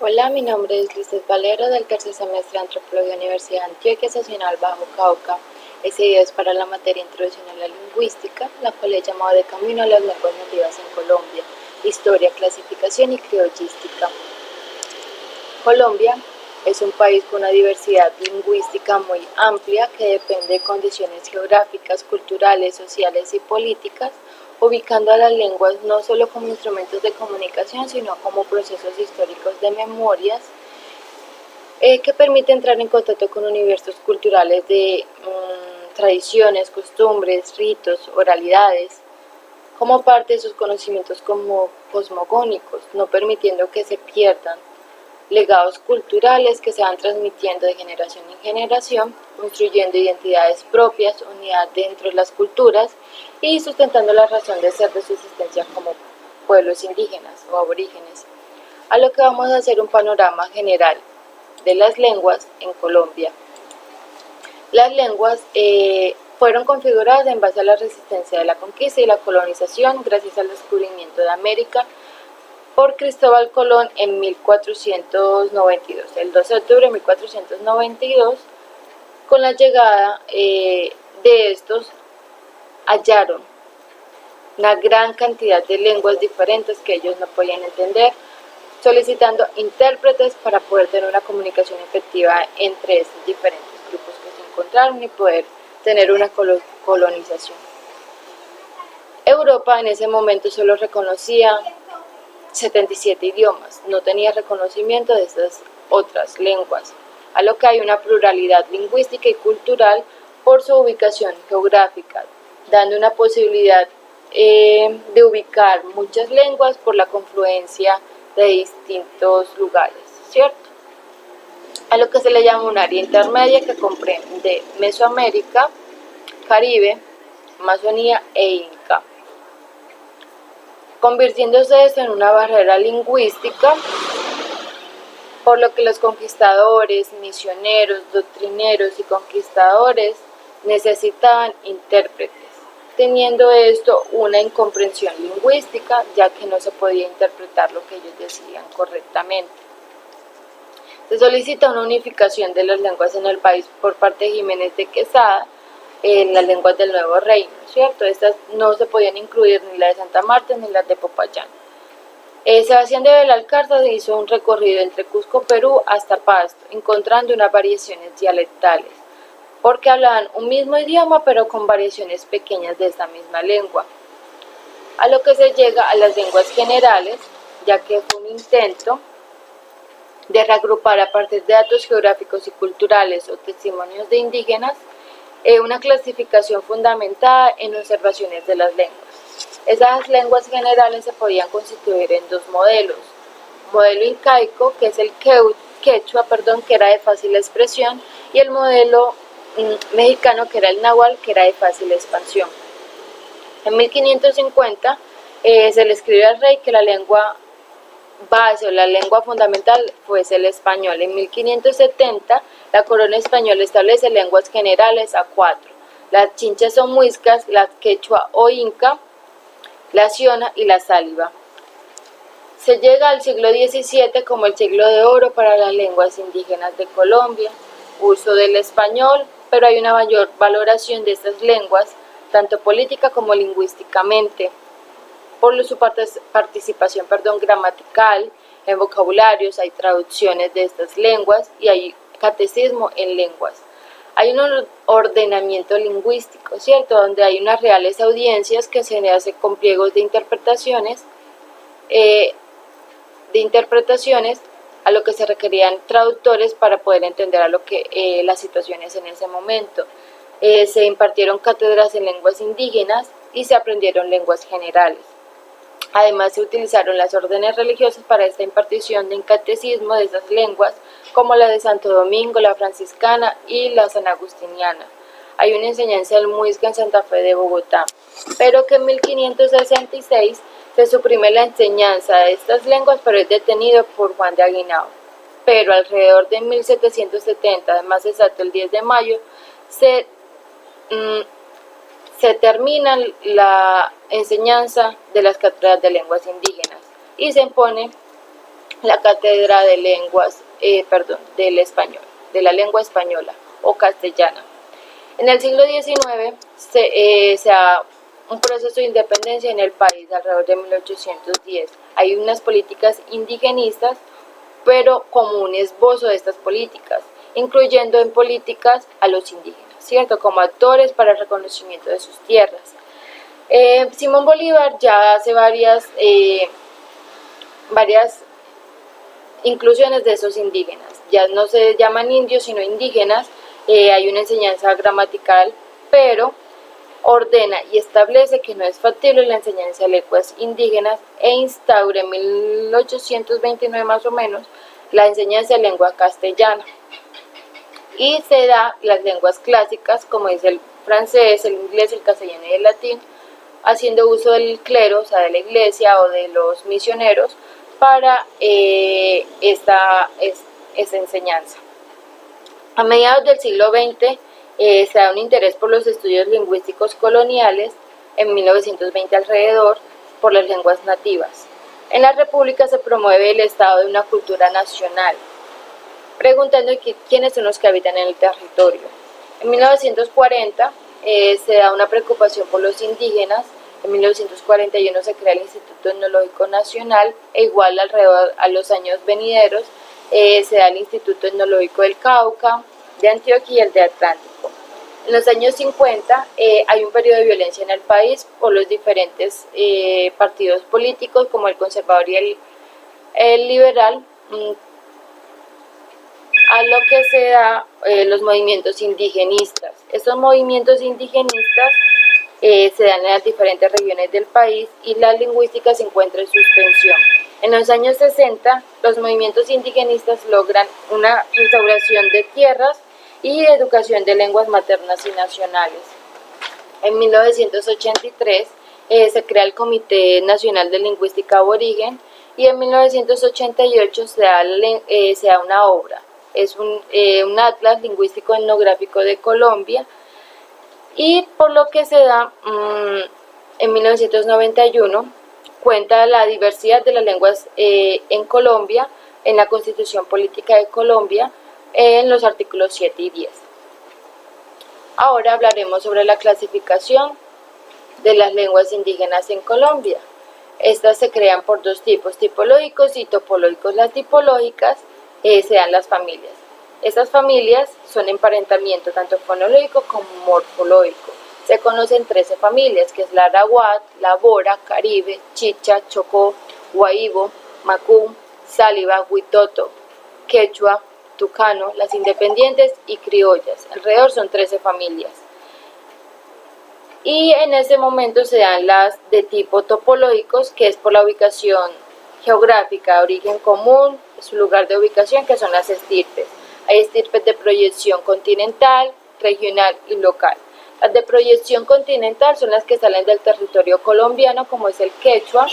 Hola, mi nombre es Lizeth Valero del tercer semestre de Antropología Universidad de Antioquia, Seccional Bajo Cauca. Este video es para la materia Introducción a la Lingüística, la cual he llamado de camino a las lenguas nativas en Colombia, historia, clasificación y criollística. Colombia es un país con una diversidad lingüística muy amplia que depende de condiciones geográficas, culturales, sociales y políticas, ubicando a las lenguas no solo como instrumentos de comunicación, sino como procesos históricos de memorias que permite entrar en contacto con universos culturales de tradiciones, costumbres, ritos, oralidades, como parte de sus conocimientos como cosmogónicos, no permitiendo que se pierdan legados culturales que se van transmitiendo de generación en generación, construyendo identidades propias, unidad dentro de las culturas y sustentando la razón de ser de su existencia como pueblos indígenas o aborígenes. A lo que vamos a hacer un panorama general de las lenguas en Colombia. Las lenguas fueron configuradas en base a la resistencia de la conquista y la colonización gracias al descubrimiento de América por Cristóbal Colón en 1492, el 12 de octubre de 1492. Con la llegada de estos hallaron una gran cantidad de lenguas diferentes que ellos no podían entender, solicitando intérpretes para poder tener una comunicación efectiva entre estos diferentes grupos que se encontraron y poder tener una colonización. Europa en ese momento solo reconocía 77 idiomas, no tenía reconocimiento de estas otras lenguas, a lo que hay una pluralidad lingüística y cultural por su ubicación geográfica, dando una posibilidad de ubicar muchas lenguas por la confluencia de distintos lugares, ¿cierto? A lo que se le llama un área intermedia que comprende Mesoamérica, Caribe, Amazonía e Inca, convirtiéndose esto en una barrera lingüística, por lo que los conquistadores, misioneros, doctrineros y conquistadores necesitaban intérpretes, teniendo esto una incomprensión lingüística, ya que no se podía interpretar lo que ellos decían correctamente. Se solicita una unificación de las lenguas en el país por parte de Jiménez de Quesada, en las lenguas del Nuevo Reino, ¿cierto? Estas no se podían incluir ni la de Santa Marta ni las de Popayán. Sebastián de Belalcázar hizo un recorrido entre Cusco, Perú, hasta Pasto, encontrando unas variaciones dialectales, porque hablaban un mismo idioma pero con variaciones pequeñas de esta misma lengua. A lo que se llega a las lenguas generales, ya que fue un intento de reagrupar a partir de datos geográficos y culturales o testimonios de indígenas, una clasificación fundamentada en observaciones de las lenguas. Esas lenguas generales se podían constituir en dos modelos: modelo incaico, que es el quechua, que era de fácil expresión, y el modelo mexicano, que era el náhuatl, que era de fácil expansión. En 1550 se le escribe al rey que la lengua base o la lengua fundamental fuese el español. En 1570 la corona española establece lenguas generales a 4: las chinchas o muiscas, la quechua o inca, la siona y la sáliva. Se llega al siglo XVII como el siglo de oro para las lenguas indígenas de Colombia, uso del español, pero hay una mayor valoración de estas lenguas, tanto política como lingüísticamente, por su participación gramatical, en vocabularios, hay traducciones de estas lenguas y hay catecismo en lenguas. Hay un ordenamiento lingüístico, ¿cierto?, donde hay unas reales audiencias que se hacen con pliegos de interpretaciones, a lo que se requerían traductores para poder entender a lo que las situaciones en ese momento. Se impartieron cátedras en lenguas indígenas y se aprendieron lenguas generales. Además, se utilizaron las órdenes religiosas para esta impartición de catecismo de esas lenguas, como la de Santo Domingo, la franciscana y la sanagustiniana. Hay una enseñanza del muisca en Santa Fe de Bogotá, pero que en 1566 se suprime la enseñanza de estas lenguas, pero es detenido por Juan de Aguinaldo. Pero alrededor de 1770, además exacto el 10 de mayo, se termina la enseñanza de las cátedras de lenguas indígenas y se impone la cátedra de lenguas, del español, de la lengua española o castellana. En el siglo XIX se da un proceso de independencia en el país alrededor de 1810. Hay unas políticas indigenistas, pero como un esbozo de estas políticas, incluyendo en políticas a los indígenas, ¿cierto? Como actores para el reconocimiento de sus tierras. Simón Bolívar ya hace varias inclusiones de esos indígenas. Ya no se llaman indios, sino indígenas. Hay una enseñanza gramatical, pero ordena y establece que no es factible la enseñanza de lenguas indígenas e instaura en 1829 más o menos la enseñanza de lengua castellana. Y se da las lenguas clásicas, como es el francés, el inglés, el castellano y el latín, haciendo uso del clero, o sea, de la iglesia o de los misioneros, para esta enseñanza. A mediados del siglo XX se da un interés por los estudios lingüísticos coloniales, en 1920 alrededor, por las lenguas nativas. En la República se promueve el estado de una cultura nacional, preguntando quiénes son los que habitan en el territorio. En 1940 se da una preocupación por los indígenas. En 1941 se crea el Instituto Etnológico Nacional e igual alrededor a los años venideros se da el Instituto Etnológico del Cauca, de Antioquia y el de Atlántico. En los años 50 hay un periodo de violencia en el país por los diferentes partidos políticos como el conservador y el liberal, a lo que se da los movimientos indigenistas. Estos movimientos indigenistas se dan en las diferentes regiones del país y la lingüística se encuentra en suspensión. En los años 60, los movimientos indigenistas logran una restauración de tierras y educación de lenguas maternas y nacionales. En 1983 se crea el Comité Nacional de Lingüística Aborigen y en 1988 se da una obra. Es un atlas lingüístico etnográfico de Colombia, y por lo que se da en 1991 cuenta la diversidad de las lenguas en Colombia, en la Constitución Política de Colombia, en los artículos 7 y 10. Ahora hablaremos sobre la clasificación de las lenguas indígenas en Colombia. Estas se crean por dos tipos, tipológicos y topológicos. Las tipológicas se dan las familias. Estas familias son emparentamiento tanto fonológico como morfológico. Se conocen 13 familias, que es la Arahuat, la Bora, Caribe, Chicha, Chocó, Guahibo, Macú, Sáliva, Huitoto, Quechua, Tucano, las independientes y criollas. Alrededor son 13 familias. Y en ese momento se dan las de tipo topológicos, que es por la ubicación geográfica, origen común, su lugar de ubicación, que son las estirpes. Hay estirpes de proyección continental, regional y local. Las de proyección continental son las que salen del territorio colombiano, como es el quechua,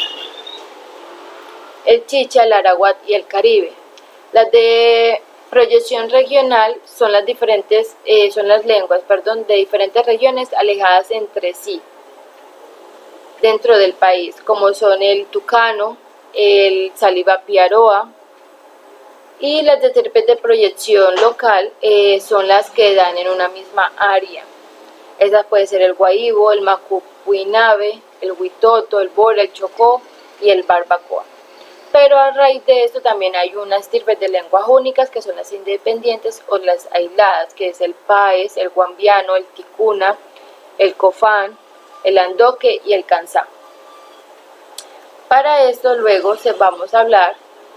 el chicha, el arahuat y el caribe. Las de proyección regional son las lenguas de diferentes regiones alejadas entre sí dentro del país, como son el tucano, el Sáliva Piaroa. Y las de estirpes de proyección local son las que dan en una misma área. Esas puede ser el Guahibo, el Macupuinabe, el Huitoto, el Bora, el Chocó y el Barbacoa. Pero a raíz de esto también hay unas estirpes de lenguas únicas, que son las independientes o las aisladas, que es el Paez, el Guambiano, el Ticuna, el Cofán, el Andoque y el Cansá. Para esto luego vamos a hablar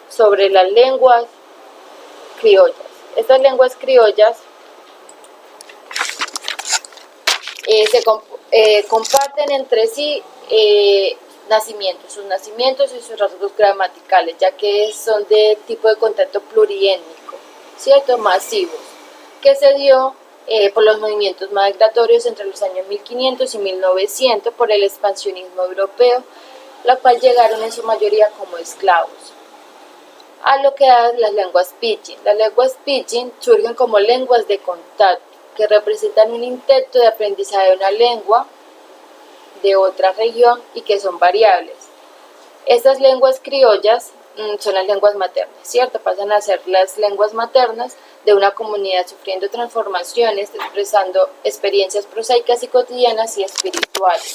sobre las lenguas criollas. Estas lenguas criollas comparten entre sí sus nacimientos y sus rasgos gramaticales, ya que son de tipo de contacto pluriétnico, ¿cierto? Masivos, que se dio por los movimientos migratorios entre los años 1500 y 1900 por el expansionismo europeo, la cual llegaron en su mayoría como esclavos. A lo que dan las lenguas pidgin. Las lenguas pidgin surgen como lenguas de contacto, que representan un intento de aprendizaje de una lengua de otra región y que son variables. Estas lenguas criollas son las lenguas maternas, ¿cierto? Pasan a ser las lenguas maternas de una comunidad sufriendo transformaciones, expresando experiencias prosaicas y cotidianas y espirituales.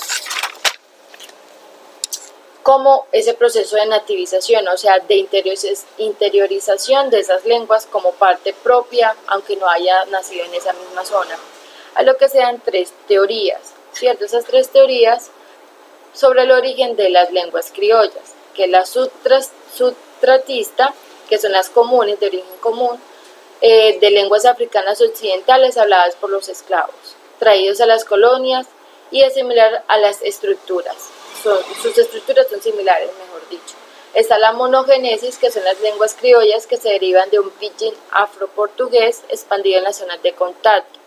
Como ese proceso de nativización, o sea, de interiorización de esas lenguas como parte propia, aunque no haya nacido en esa misma zona. A lo que se dan tres teorías, ¿cierto? Esas tres teorías sobre el origen de las lenguas criollas, que es la sutratista, que son las comunes, de origen común, de lenguas africanas occidentales habladas por los esclavos, traídos a las colonias, y es similar a las estructuras. Sus estructuras son similares, mejor dicho. Está la monogénesis, que son las lenguas criollas que se derivan de un pidgin afro-portugués expandido en las zonas de contacto,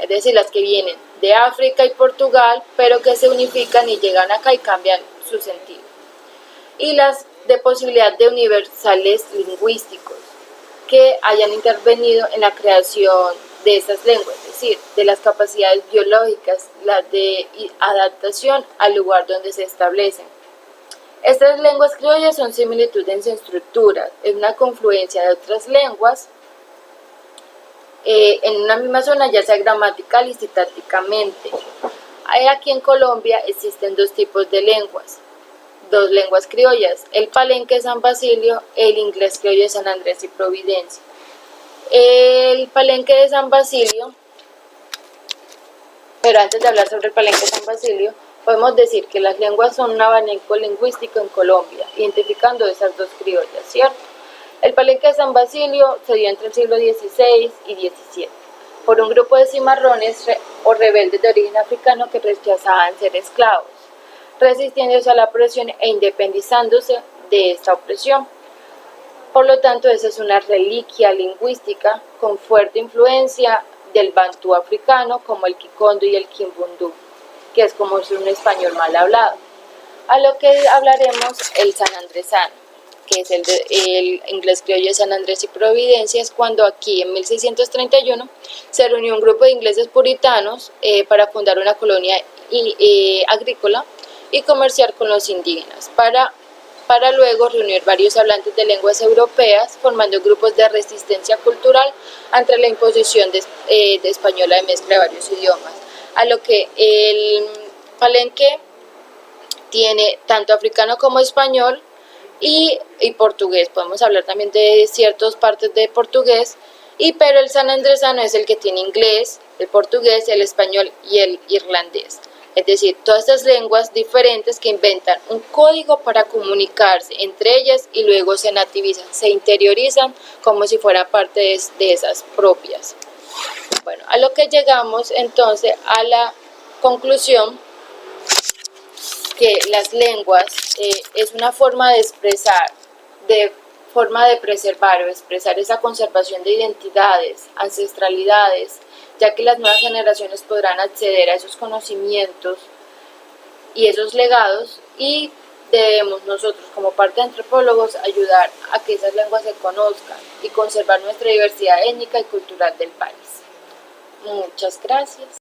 es decir, las que vienen de África y Portugal, pero que se unifican y llegan acá y cambian su sentido. Y las de posibilidad de universales lingüísticos que hayan intervenido en la creación de esas lenguas, es decir, de las capacidades biológicas, las de adaptación al lugar donde se establecen. Estas lenguas criollas son similitudes en estructura, es una confluencia de otras lenguas en una misma zona, ya sea gramatical y sintácticamente. Aquí en Colombia existen dos tipos de lenguas, dos lenguas criollas, el palenque de San Basilio, el inglés criollo de San Andrés y Providencia. El palenque de San Basilio, pero antes de hablar sobre el palenque de San Basilio, podemos decir que las lenguas son un abanico lingüístico en Colombia, identificando esas dos criollas, ¿cierto? El palenque de San Basilio se dio entre el siglo XVI y XVII por un grupo de cimarrones o rebeldes de origen africano que rechazaban ser esclavos, resistiéndose a la opresión e independizándose de esta opresión. Por lo tanto, esa es una reliquia lingüística con fuerte influencia del bantú africano, como el Kikondo y el Kimbundu, que es como un español mal hablado. A lo que hablaremos el sanandresano, que es el inglés criollo de San Andrés y Providencia, es cuando aquí en 1631 se reunió un grupo de ingleses puritanos para fundar una colonia agrícola y comerciar con los indígenas, para luego reunir varios hablantes de lenguas europeas, formando grupos de resistencia cultural ante la imposición de española de mezcla de varios idiomas. A lo que el palenque tiene tanto africano como español y portugués. Podemos hablar también de ciertas partes de portugués, pero el sanandresano es el que tiene inglés, el portugués, el español y el irlandés. Es decir, todas estas lenguas diferentes que inventan un código para comunicarse entre ellas y luego se nativizan, se interiorizan como si fuera parte de esas propias. Bueno, a lo que llegamos entonces a la conclusión que las lenguas es una forma de expresar, forma de preservar o expresar esa conservación de identidades, ancestralidades, ya que las nuevas generaciones podrán acceder a esos conocimientos y esos legados, y debemos nosotros como parte de antropólogos ayudar a que esas lenguas se conozcan y conservar nuestra diversidad étnica y cultural del país. Muchas gracias.